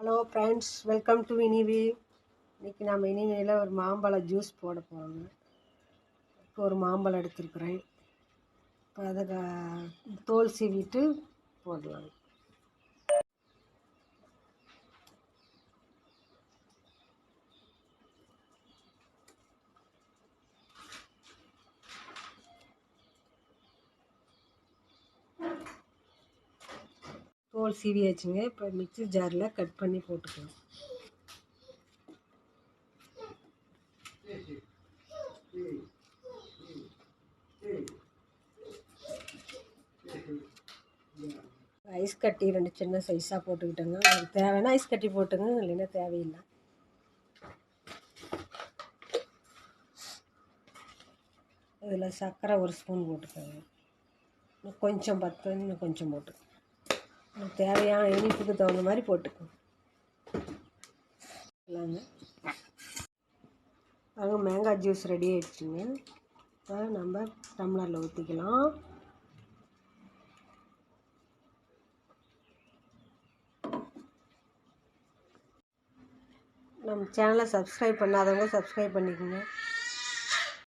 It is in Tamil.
Hello friends, welcome to இனிவே. இன்றைக்கி நம்ம இனிவேல ஒரு மாம்பழ ஜூஸ் போட போகிறோங்க. இப்போ ஒரு மாம்பழம் எடுத்துருக்குறேன். இப்போ அதை தோல் சீவிட்டு போடலாம். தோல் சீவியாச்சுங்க. இப்போ மிக்ஸி ஜாரில் கட் பண்ணி போட்டுக்கலாம். ஐஸ் கட்டி 2 சின்ன சைஸாக போட்டுக்கிட்டோங்க. உங்களுக்கு தேவைன்னா ஐஸ் கட்டி போட்டுங்க, இல்லைன்னா தேவையில்லை. இதில் சர்க்கரை 1 ஸ்பூன் போட்டுக்கோங்க. இன்னும் கொஞ்சம் இன்னும் கொஞ்சம் போட்டுக்கோங்க. தேவையான இனிப்புக்கு தகுந்த மாதிரி போட்டுக்கோங்க. அது மேங்காய் ஜூஸ் ரெடி ஆகிடுச்சுங்க. இப்போ நம்ம டம்ளரில் ஊற்றிக்கலாம். நம்ம சேனலை சப்ஸ்கிரைப் பண்ணாதவங்க சப்ஸ்கிரைப் பண்ணிக்கோங்க.